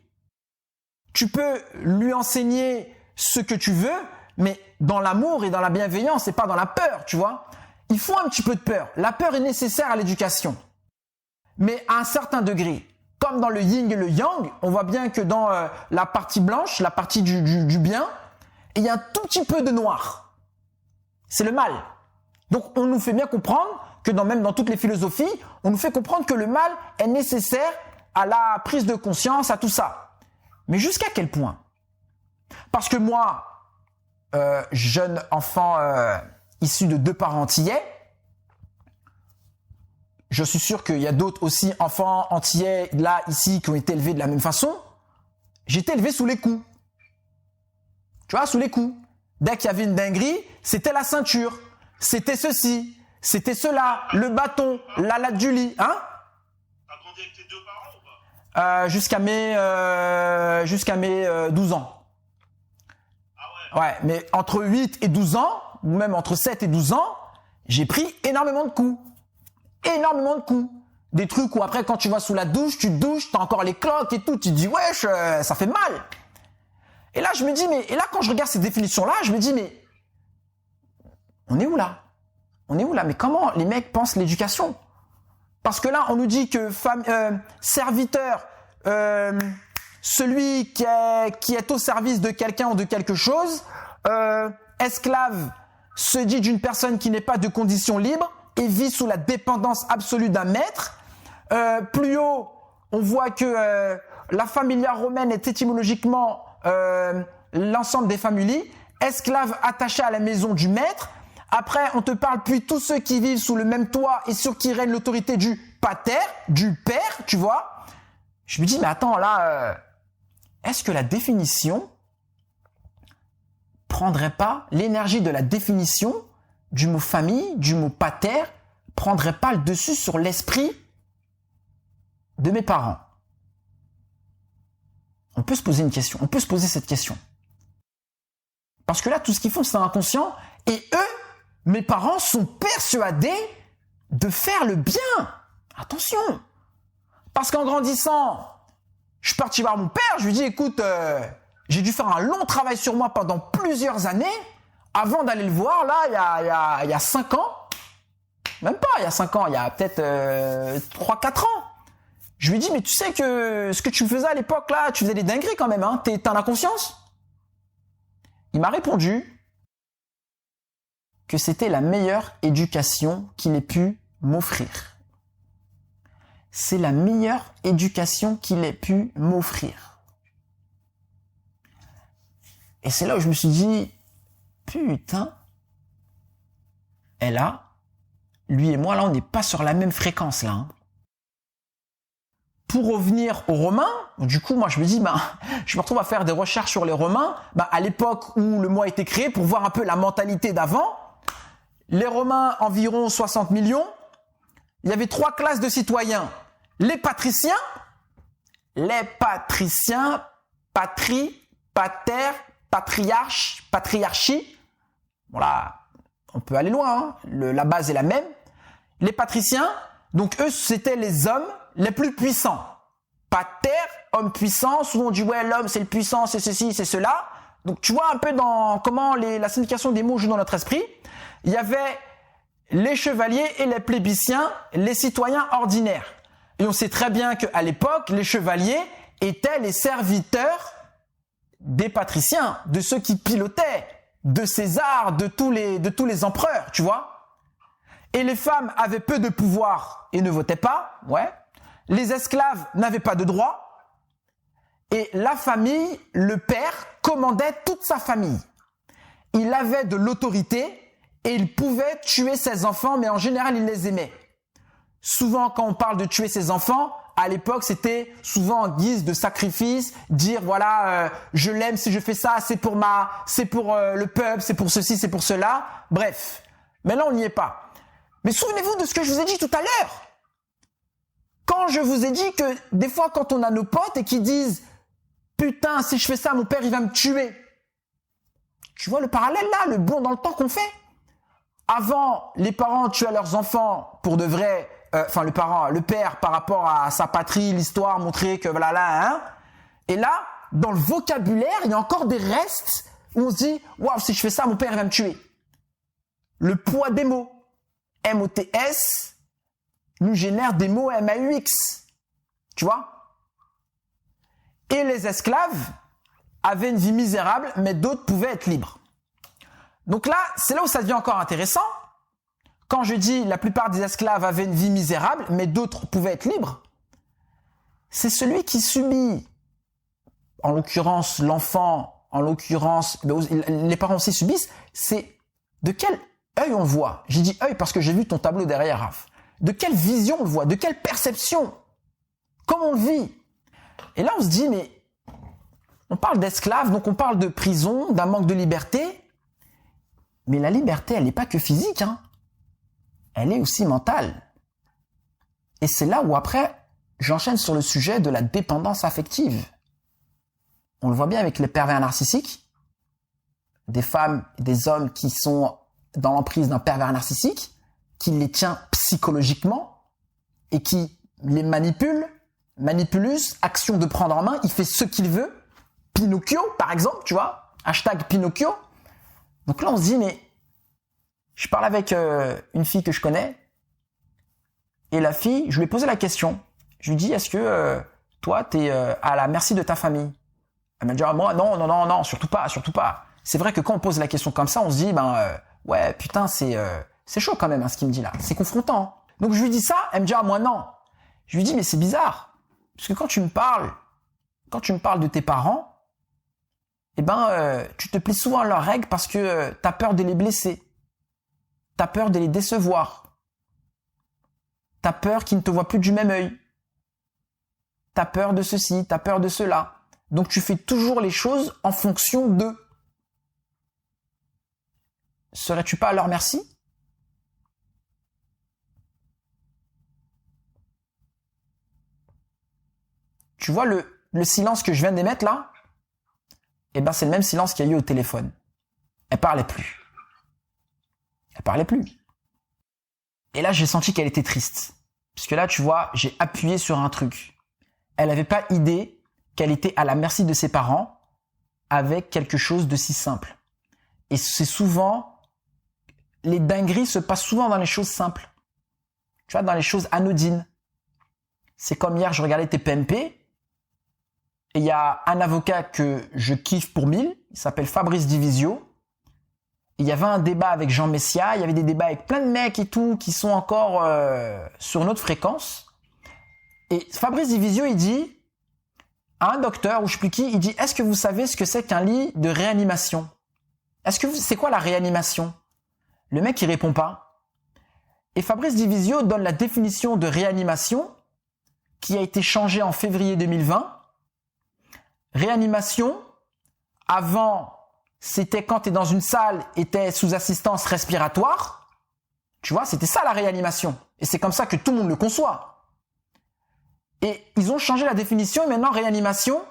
Tu peux lui enseigner ce que tu veux, mais dans l'amour et dans la bienveillance et pas dans la peur, tu vois. Il faut un petit peu de peur. La peur est nécessaire à l'éducation. Mais à un certain degré, comme dans le yin et le yang, on voit bien que dans la partie blanche, la partie du bien, il y a un tout petit peu de noir. C'est le mal. Donc on nous fait bien comprendre que même dans toutes les philosophies, on nous fait comprendre que le mal est nécessaire à la prise de conscience, à tout ça. Mais jusqu'à quel point? Parce que moi, jeune enfant issu de 2 parents antillais, je suis sûr qu'il y a d'autres aussi enfants antillais là, ici, qui ont été élevés de la même façon. J'ai été élevé sous les coups. Tu vois, sous les coups. Dès qu'il y avait une dinguerie, c'était la ceinture. C'était ceci. C'était cela. Le bâton. La latte du lit. Hein? T'as grandi avec tes 2 parents ou pas? Jusqu'à mes 12 ans. Ah ouais? Ouais, mais entre 8 et 12 ans, ou même entre 7 et 12 ans, j'ai pris énormément de coups. Énormément de coups. Des trucs où après, quand tu vas sous la douche, tu te douches, t'as encore les cloques et tout, tu te dis, wesh, ça fait mal. Et là, je me dis, et là, quand je regarde ces définitions-là, je me dis, mais, on est où là? On est où là? Mais comment les mecs pensent l'éducation? Parce que là, on nous dit que serviteur, celui qui est au service de quelqu'un ou de quelque chose, esclave, se dit d'une personne qui n'est pas de condition libre, et vit sous la dépendance absolue d'un maître. Plus haut, on voit que la familia romaine est étymologiquement l'ensemble des familles, esclaves attachés à la maison du maître. Après, on te parle puis tous ceux qui vivent sous le même toit et sur qui règne l'autorité du pater, du père, tu vois. Je me dis, mais attends, là, est-ce que la définition prendrait pas l'énergie de la définition du mot famille, du mot pater, prendrait pas le dessus sur l'esprit de mes parents? On peut se poser une question, on peut se poser cette question. Parce que là, tout ce qu'ils font, c'est inconscient, et eux, mes parents, sont persuadés de faire le bien. Attention! Parce qu'en grandissant, je suis parti voir mon père, je lui dis, écoute, j'ai dû faire un long travail sur moi pendant plusieurs années, avant d'aller le voir, là, il y a 5 ans, même pas, il y a 5 ans, il y a peut-être 3-4 ans. Je lui ai dit, mais tu sais que ce que tu faisais à l'époque, là, tu faisais des dingueries quand même, hein, t'en as conscience? Il m'a répondu que c'était la meilleure éducation qu'il ait pu m'offrir. C'est la meilleure éducation qu'il ait pu m'offrir. Et c'est là où je me suis dit, putain, et là, lui et moi, là, on n'est pas sur la même fréquence, là. Hein. Pour revenir aux Romains, du coup, moi, je me dis, je me retrouve à faire des recherches sur les Romains, à l'époque où le mot a été créé, pour voir un peu la mentalité d'avant. Les Romains, environ 60 millions. Il y avait 3 classes de citoyens. Les patriciens, patrie, pater, patriarche, patriarchie. Bon là, on peut aller loin, hein. La base est la même. Les patriciens, donc eux, c'était les hommes les plus puissants. Pater, homme puissant, souvent on dit ouais, l'homme c'est le puissant, c'est ceci, c'est cela. Donc tu vois un peu dans comment la signification des mots joue dans notre esprit. Il y avait les chevaliers et les plébisciens, les citoyens ordinaires. Et on sait très bien qu'à l'époque, les chevaliers étaient les serviteurs des patriciens, de ceux qui pilotaient, de César, de tous les empereurs, tu vois. Et les femmes avaient peu de pouvoir et ne votaient pas, ouais. Les esclaves n'avaient pas de droit. Et la famille, le père, commandait toute sa famille. Il avait de l'autorité et il pouvait tuer ses enfants, mais en général, il les aimait. Souvent, quand on parle de tuer ses enfants, à l'époque, c'était souvent en guise de sacrifice, dire voilà, je l'aime, si je fais ça, c'est pour le peuple, c'est pour ceci, c'est pour cela. Bref, mais là, on n'y est pas. Mais souvenez-vous de ce que je vous ai dit tout à l'heure. Quand je vous ai dit que des fois, quand on a nos potes et qui disent « Putain, si je fais ça, mon père, il va me tuer ». Tu vois le parallèle là, le bond dans le temps qu'on fait. Avant, les parents tuaient leurs enfants pour de vrai, le père par rapport à sa patrie, l'histoire, montrer que voilà là, hein. Et là, dans le vocabulaire, il y a encore des restes où on se dit « Waouh, si je fais ça, mon père, il va me tuer ». Le poids des mots, M-O-T-S, nous génère des mots M-A-U-X. Tu vois? Et les esclaves avaient une vie misérable, mais d'autres pouvaient être libres. Donc là, c'est là où ça devient encore intéressant. Quand je dis la plupart des esclaves avaient une vie misérable, mais d'autres pouvaient être libres, c'est celui qui subit, en l'occurrence l'enfant, en l'occurrence les parents aussi subissent, c'est de quel œil on le voit. J'ai dit œil parce que j'ai vu ton tableau derrière, Raph. De quelle vision on le voit, de quelle perception, comment on le vit. Et là, on se dit, mais on parle d'esclaves, donc on parle de prison, d'un manque de liberté. Mais la liberté, elle n'est pas que physique, hein. Elle est aussi mentale. Et c'est là où après, j'enchaîne sur le sujet de la dépendance affective. On le voit bien avec les pervers narcissiques, des femmes et des hommes qui sont dans l'emprise d'un pervers narcissique, qui les tient psychologiquement et qui les manipulus, action de prendre en main, il fait ce qu'il veut. Pinocchio, par exemple, tu vois, hashtag Pinocchio. Donc là, on se dit, mais je parle avec une fille que je connais et la fille, je lui ai posé la question. Je lui dis, est-ce que toi, t'es à la merci de ta famille? Elle m'a dit, ah, moi, non, surtout pas. C'est vrai que quand on pose la question comme ça, on se dit, ouais, putain, c'est chaud quand même, hein, ce qu'il me dit là. C'est confrontant. Donc je lui dis ça, elle me dit, ah, moi non. Je lui dis, mais c'est bizarre. Parce que quand tu me parles de tes parents, tu te plies souvent à leurs règles parce que t'as peur de les blesser. T'as peur de les décevoir. T'as peur qu'ils ne te voient plus du même œil. T'as peur de ceci, t'as peur de cela. Donc tu fais toujours les choses en fonction d'eux. Serais-tu pas à leur merci? Tu vois le silence que je viens d'émettre là? C'est le même silence qu'il y a eu au téléphone. Elle parlait plus. Et là, j'ai senti qu'elle était triste. Parce que là, tu vois, j'ai appuyé sur un truc. Elle n'avait pas idée qu'elle était à la merci de ses parents avec quelque chose de si simple. Et c'est souvent, les dingueries se passent souvent dans les choses simples. Tu vois, dans les choses anodines. C'est comme hier, je regardais TPMP. Et il y a un avocat que je kiffe pour 1000. Il s'appelle Fabrice Divisio. Il y avait un débat avec Jean Messia, il y avait des débats avec plein de mecs et tout qui sont encore sur notre fréquence. Et Fabrice Divisio, il dit à un docteur, ou je sais plus qui, il dit « Est-ce que vous savez ce que c'est qu'un lit de réanimation ? C'est quoi la réanimation ?» Le mec, il répond pas. Et Fabrice Divisio donne la définition de réanimation qui a été changée en février 2020. Réanimation, avant... C'était quand tu es dans une salle et tu es sous assistance respiratoire. Tu vois, c'était ça la réanimation. Et c'est comme ça que tout le monde le conçoit. Et ils ont changé la définition et maintenant réanimation,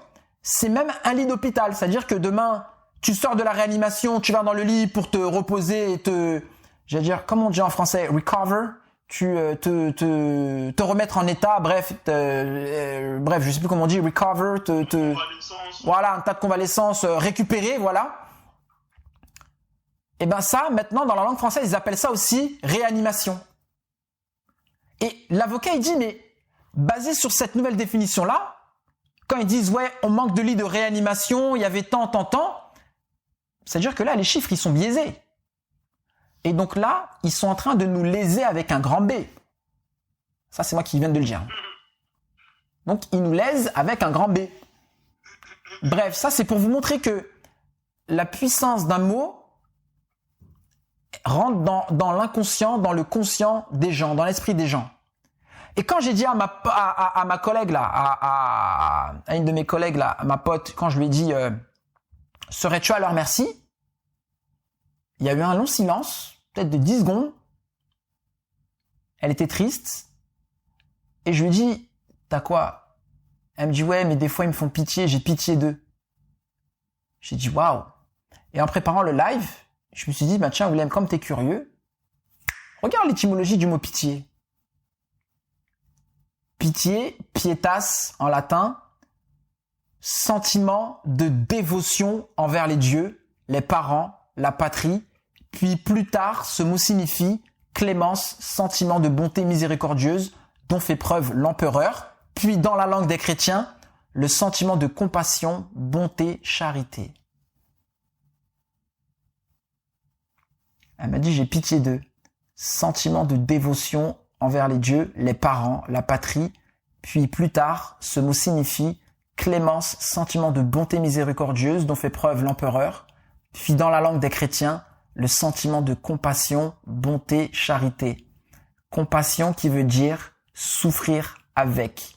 c'est même un lit d'hôpital. C'est-à-dire que demain, tu sors de la réanimation, tu vas dans le lit pour te reposer et comment on dit en français, recover, te remettre en état, bref, je sais plus comment on dit, recover, voilà, un tas de convalescence, récupérer, voilà. Et ça, maintenant, dans la langue française, ils appellent ça aussi réanimation. Et l'avocat, il dit, mais basé sur cette nouvelle définition-là, quand ils disent, ouais, on manque de lits de réanimation, il y avait tant, C'est-à-dire que là, les chiffres, ils sont biaisés. Et donc là, ils sont en train de nous léser avec un grand B. Ça, c'est moi qui viens de le dire. Donc, ils nous lèsent avec un grand B. Bref, ça, c'est pour vous montrer que la puissance d'un mot rentre dans l'inconscient, dans le conscient des gens, dans l'esprit des gens. Et quand j'ai dit à ma collègue là, à une de mes collègues là, à ma pote, quand je lui ai dit serais-tu à leur merci, il y a eu un long silence, peut-être de 10 secondes. Elle était triste. Et je lui ai dit, t'as quoi? Elle me dit, ouais, mais des fois ils me font pitié, j'ai pitié d'eux. J'ai dit, waouh. Et en préparant le live, je me suis dit, bah tiens, Willem, comme t'es curieux, regarde l'étymologie du mot pitié. Pitié, pietas en latin, sentiment de dévotion envers les dieux, les parents, la patrie. Puis plus tard, ce mot signifie clémence, sentiment de bonté miséricordieuse dont fait preuve l'empereur. Puis dans la langue des chrétiens, le sentiment de compassion, bonté, charité. Elle m'a dit, j'ai pitié d'eux. Sentiment de dévotion envers les dieux, les parents, la patrie. Puis plus tard, ce mot signifie clémence, sentiment de bonté miséricordieuse dont fait preuve l'empereur. Puis dans la langue des chrétiens, le sentiment de compassion, bonté, charité. Compassion qui veut dire souffrir avec.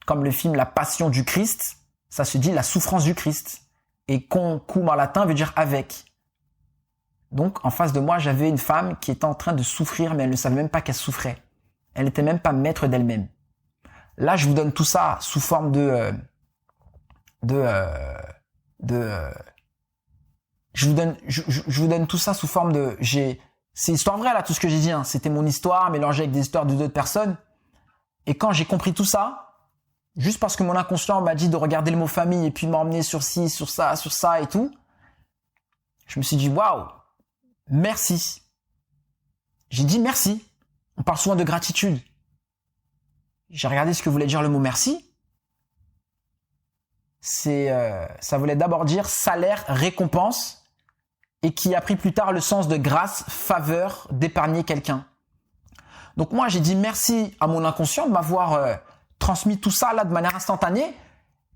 Comme le film La Passion du Christ, ça se dit la souffrance du Christ. Et cum en latin veut dire avec. Donc, en face de moi, j'avais une femme qui était en train de souffrir, mais elle ne savait même pas qu'elle souffrait. Elle n'était même pas maître d'elle-même. Là, je vous donne tout ça sous forme je vous donne tout ça sous forme de, c'est histoire vraie, là, tout ce que j'ai dit, hein. C'était mon histoire, mélangée avec des histoires de d'autres personnes. Et quand j'ai compris tout ça, juste parce que mon inconscient m'a dit de regarder le mot famille et puis m'emmener sur ci, sur ça et tout, je me suis dit, waouh, merci. J'ai dit merci. On parle souvent de gratitude. J'ai regardé ce que voulait dire le mot merci. Ça voulait d'abord dire salaire, récompense, et qui a pris plus tard le sens de grâce, faveur, d'épargner quelqu'un. Donc moi, j'ai dit merci à mon inconscient de m'avoir transmis tout ça là de manière instantanée,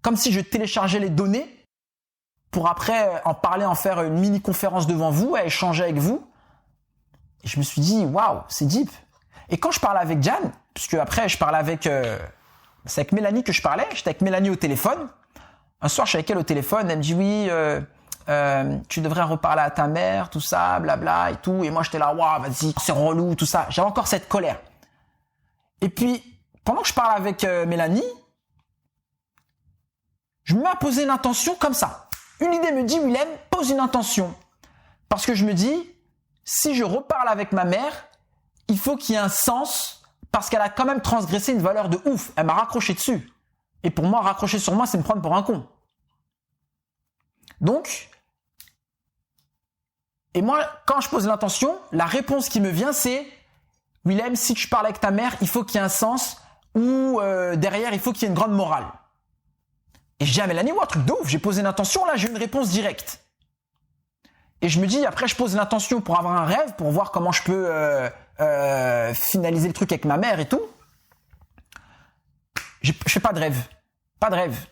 comme si je téléchargeais les données pour après en parler, en faire une mini-conférence devant vous, à échanger avec vous. Et je me suis dit, waouh, c'est deep. Et quand je parlais avec Diane, puisque après je parlais avec... c'est avec Mélanie que je parlais, j'étais avec Mélanie au téléphone. Un soir, je suis avec elle au téléphone, elle me dit, oui, tu devrais reparler à ta mère, tout ça, blabla et tout. Et moi, j'étais là, waouh, vas-y, c'est relou, tout ça. J'avais encore cette colère. Et puis, pendant que je parle avec Mélanie, je me mets à poser une intention comme ça. Une idée me dit, Willem, pose une intention. Parce que je me dis, si je reparle avec ma mère, il faut qu'il y ait un sens, parce qu'elle a quand même transgressé une valeur de ouf. Elle m'a raccroché dessus. Et pour moi, raccrocher sur moi, c'est me prendre pour un con. Donc, et moi, quand je pose l'intention, la réponse qui me vient, c'est Willem, si tu parles avec ta mère, il faut qu'il y ait un sens ou derrière, il faut qu'il y ait une grande morale. Et je dis à Mélanie, ouais, truc de ouf, j'ai posé une intention, là, j'ai une réponse directe. Et je me dis, après, je pose l'intention pour avoir un rêve, pour voir comment je peux finaliser le truc avec ma mère et tout. Je fais pas de rêve. Pas de rêve.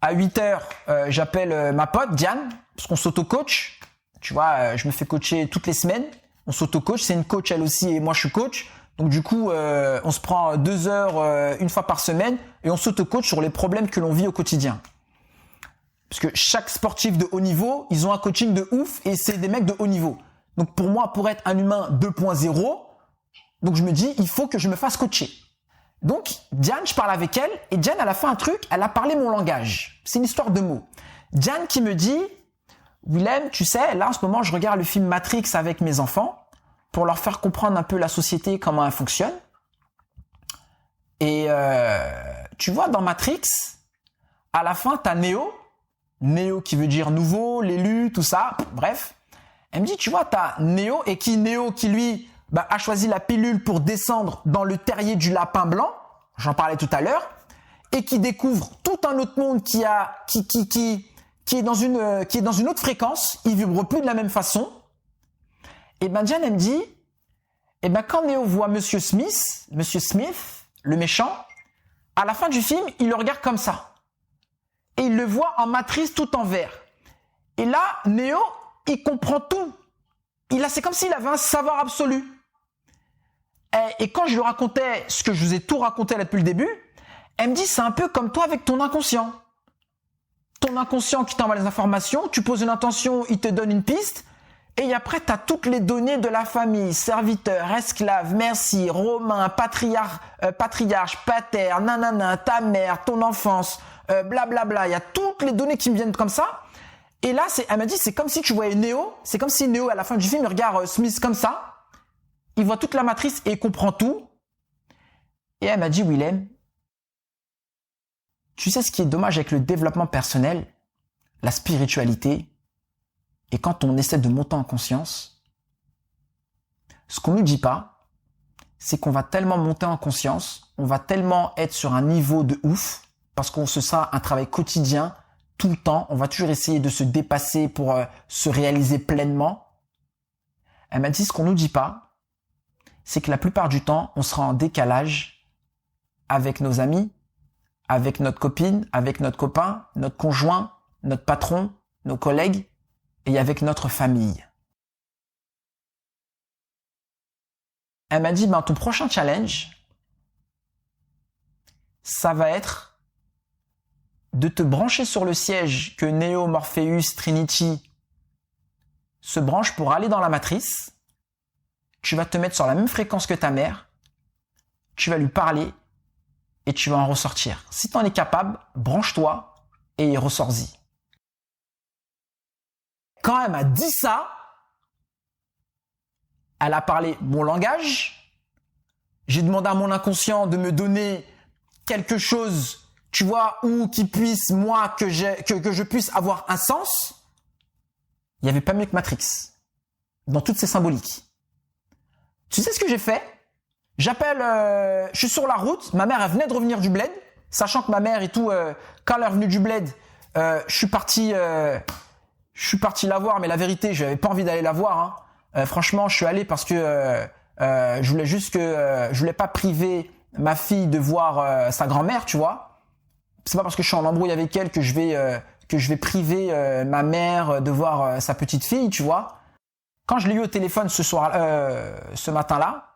À 8h, j'appelle ma pote, Diane, parce qu'on s'auto-coach. Tu vois, je me fais coacher toutes les semaines. On s'auto-coach. C'est une coach, elle aussi, et moi, je suis coach. Donc, du coup, on se prend 2 heures une fois par semaine et on s'auto-coach sur les problèmes que l'on vit au quotidien. Parce que chaque sportif de haut niveau, ils ont un coaching de ouf et c'est des mecs de haut niveau. Donc, pour moi, pour être un humain 2.0, donc je me dis, il faut que je me fasse coacher. Donc, Diane, je parle avec elle, et Diane, elle a fait un truc, elle a parlé mon langage. C'est une histoire de mots. Diane qui me dit, Willem, tu sais, là, en ce moment, je regarde le film Matrix avec mes enfants, pour leur faire comprendre un peu la société, comment elle fonctionne. Et tu vois, dans Matrix, à la fin, t'as Neo qui veut dire nouveau, l'élu, tout ça, bref. Elle me dit, tu vois, t'as Neo qui lui... a choisi la pilule pour descendre dans le terrier du lapin blanc, j'en parlais tout à l'heure, et qui découvre tout un autre monde qui qui est dans une autre fréquence, il vibre plus de la même façon. Et ben Diane, elle me dit, et ben quand Neo voit Monsieur Smith, le méchant, à la fin du film, il le regarde comme ça. Et il le voit en matrice tout en vert. Et là, Neo, il comprend tout. C'est comme s'il avait un savoir absolu. Et quand je lui racontais ce que je vous ai tout raconté là depuis le début, elle me dit, c'est un peu comme toi avec ton inconscient. Ton inconscient qui t'envoie les informations, tu poses une intention, il te donne une piste, et après, tu as toutes les données de la famille, serviteur, esclave, merci, romain, patriarche, pater, nanana, ta mère, ton enfance, blablabla. Il y a toutes les données qui me viennent comme ça. Et là, elle m'a dit, c'est comme si tu voyais Neo, c'est comme si Neo, à la fin du film, il regarde Smith comme ça, il voit toute la matrice et il comprend tout. Et elle m'a dit, Willem, tu sais ce qui est dommage avec le développement personnel, la spiritualité, et quand on essaie de monter en conscience, ce qu'on nous dit pas, c'est qu'on va tellement monter en conscience, on va tellement être sur un niveau de ouf, parce qu'on se sent un travail quotidien, tout le temps, on va toujours essayer de se dépasser pour se réaliser pleinement. Elle m'a dit, ce qu'on nous dit pas, c'est que la plupart du temps, on sera en décalage avec nos amis, avec notre copine, avec notre copain, notre conjoint, notre patron, nos collègues et avec notre famille. Elle m'a dit, ton prochain challenge, ça va être de te brancher sur le siège que Neo, Morpheus, Trinity se branchent pour aller dans la matrice. Tu vas te mettre sur la même fréquence que ta mère, tu vas lui parler et tu vas en ressortir. Si tu en es capable, branche-toi et ressors-y. Quand elle m'a dit ça, elle a parlé mon langage. J'ai demandé à mon inconscient de me donner quelque chose, tu vois, ou qui puisse, moi, que je puisse avoir un sens. Il n'y avait pas mieux que Matrix dans toutes ces symboliques. Tu sais ce que j'ai fait? J'appelle, je suis sur la route, ma mère elle venait de revenir du bled, sachant que ma mère et tout, quand elle est revenue du bled, je suis parti la voir, mais la vérité, je n'avais pas envie d'aller la voir. Franchement, je suis allé parce que je voulais pas priver ma fille de voir sa grand-mère, tu vois. C'est pas parce que je suis en embrouille avec elle que je vais priver ma mère de voir sa petite fille, tu vois. Quand je l'ai eu au téléphone ce matin-là,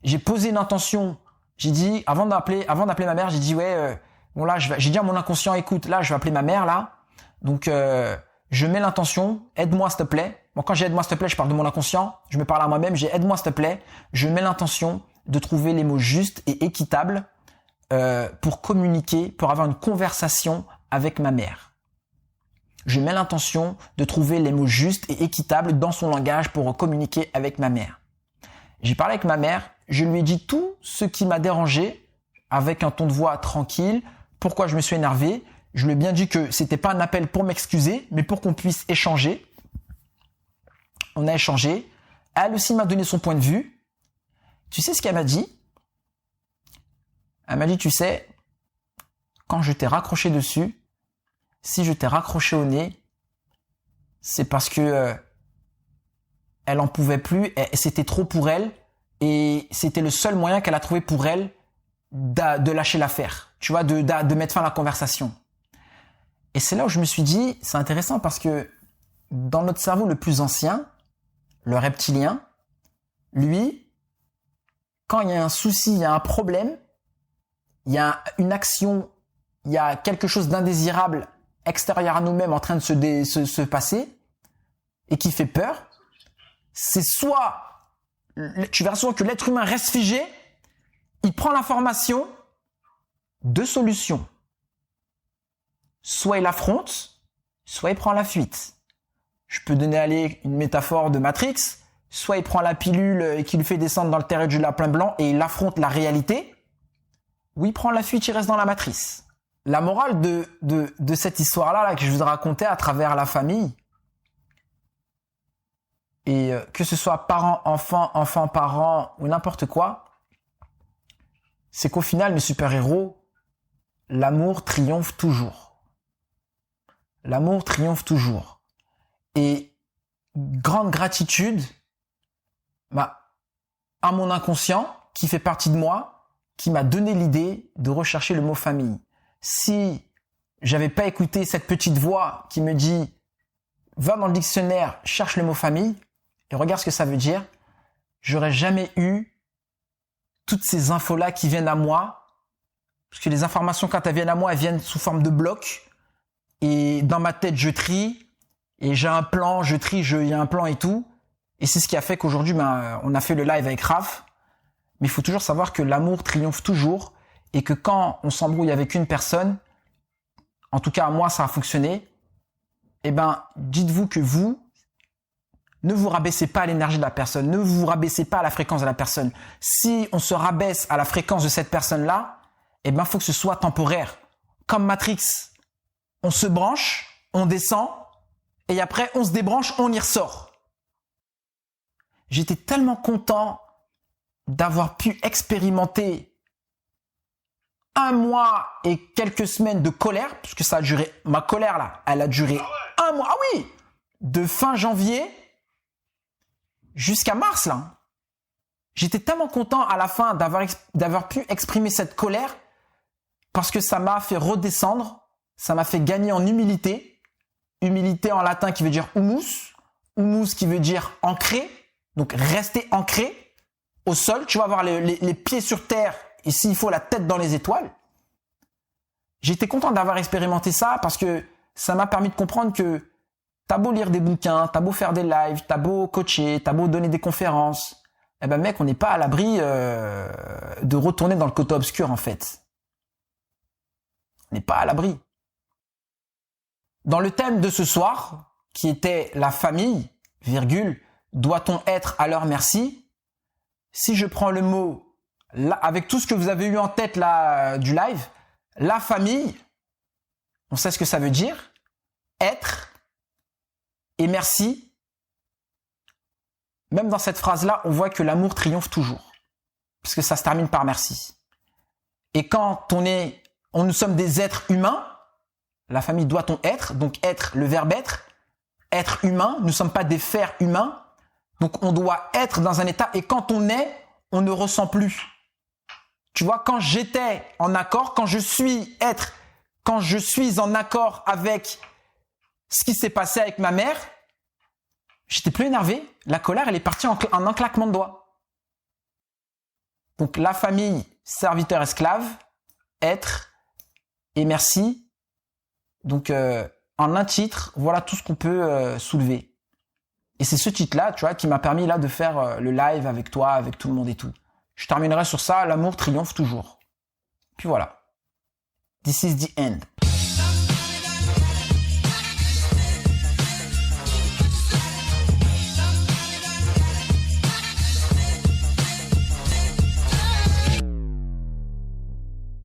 j'ai posé une intention. J'ai dit, avant d'appeler ma mère, j'ai dit, bon là, j'ai dit à mon inconscient, écoute, là, je vais appeler ma mère, là. Donc, je mets l'intention, aide-moi, s'il te plaît. Bon, quand j'ai aide-moi, s'il te plaît, je parle de mon inconscient. Je me parle à moi-même, j'ai aide-moi, s'il te plaît. Je mets l'intention de trouver les mots justes et équitables, pour communiquer, pour avoir une conversation avec ma mère. Je mets l'intention de trouver les mots justes et équitables dans son langage pour communiquer avec ma mère. J'ai parlé avec ma mère, je lui ai dit tout ce qui m'a dérangé avec un ton de voix tranquille, pourquoi je me suis énervé. Je lui ai bien dit que c'était pas un appel pour m'excuser, mais pour qu'on puisse échanger. On a échangé. Elle aussi m'a donné son point de vue. Tu sais ce qu'elle m'a dit? Elle m'a dit, tu sais, quand je t'ai raccroché dessus, si je t'ai raccroché au nez, c'est parce que elle en pouvait plus, et c'était trop pour elle, et c'était le seul moyen qu'elle a trouvé pour elle de lâcher l'affaire, tu vois, de mettre fin à la conversation. Et c'est là où je me suis dit, c'est intéressant parce que dans notre cerveau le plus ancien, le reptilien, lui, quand il y a un souci, il y a un problème, il y a une action, il y a quelque chose d'indésirable extérieur à nous-mêmes en train de se passer et qui fait peur, c'est soit, tu verras souvent que l'être humain reste figé, il prend l'information, deux solutions. Soit il affronte, soit il prend la fuite. Je peux donner une métaphore de Matrix, soit il prend la pilule et qui lui fait descendre dans le terrier du lapin blanc et il affronte la réalité, ou il prend la fuite, il reste dans la matrice. La morale de cette histoire-là que je vous ai racontée à travers la famille, et que ce soit parents, enfants, parents ou n'importe quoi, c'est qu'au final, mes super-héros, l'amour triomphe toujours. L'amour triomphe toujours. Et grande gratitude à mon inconscient qui fait partie de moi, qui m'a donné l'idée de rechercher le mot famille. Si j'avais pas écouté cette petite voix qui me dit « Va dans le dictionnaire, cherche le mot famille et regarde ce que ça veut dire », j'aurais jamais eu toutes ces infos-là qui viennent à moi. Parce que les informations, quand elles viennent à moi, elles viennent sous forme de blocs. Et dans ma tête, je trie. Et j'ai un plan, je trie, il y a un plan et tout. Et c'est ce qui a fait qu'aujourd'hui, on a fait le live avec Raph. Mais il faut toujours savoir que l'amour triomphe toujours. Et que quand on s'embrouille avec une personne, en tout cas, à moi, ça a fonctionné. Eh ben, dites-vous que vous, ne vous rabaissez pas à l'énergie de la personne. Ne vous rabaissez pas à la fréquence de la personne. Si on se rabaisse à la fréquence de cette personne-là, eh ben, faut que ce soit temporaire. Comme Matrix. On se branche, on descend, et après, on se débranche, on y ressort. J'étais tellement content d'avoir pu expérimenter 1 mois et quelques semaines de colère, puisque ça a duré, ma colère là, elle a duré 1 mois. Ah oui! De fin janvier jusqu'à mars là. J'étais tellement content à la fin d'avoir pu exprimer cette colère parce que ça m'a fait redescendre, ça m'a fait gagner en humilité. Humilité en latin qui veut dire humus, humus qui veut dire ancré, donc rester ancré au sol. Tu vas avoir les pieds sur terre et s'il faut la tête dans les étoiles. J'étais content d'avoir expérimenté ça parce que ça m'a permis de comprendre que t'as beau lire des bouquins, t'as beau faire des lives, t'as beau coacher, t'as beau donner des conférences, eh ben mec, on n'est pas à l'abri de retourner dans le côté obscur en fait. On n'est pas à l'abri. Dans le thème de ce soir, qui était la famille, virgule, doit-on être à leur merci? Si je prends le mot, là, avec tout ce que vous avez eu en tête là du live, la famille, on sait ce que ça veut dire, être. Et merci, même dans cette phrase-là, on voit que l'amour triomphe toujours. Parce que ça se termine par merci. Et quand nous sommes des êtres humains, la famille doit-on être, donc être, le verbe être humain, nous ne sommes pas des fers humains, donc on doit être dans un état, et quand on est, on ne ressent plus. Tu vois, quand j'étais en accord, quand je suis en accord avec ce qui s'est passé avec ma mère, j'étais plus énervé. La colère, elle est partie en un claquement de doigts. Donc, la famille, serviteur, esclave, être et merci. Donc, en un titre, voilà tout ce qu'on peut soulever. Et c'est ce titre-là, tu vois, qui m'a permis là de faire le live avec toi, avec tout le monde et tout. Je terminerai sur ça. L'amour triomphe toujours. Puis voilà. This is the end.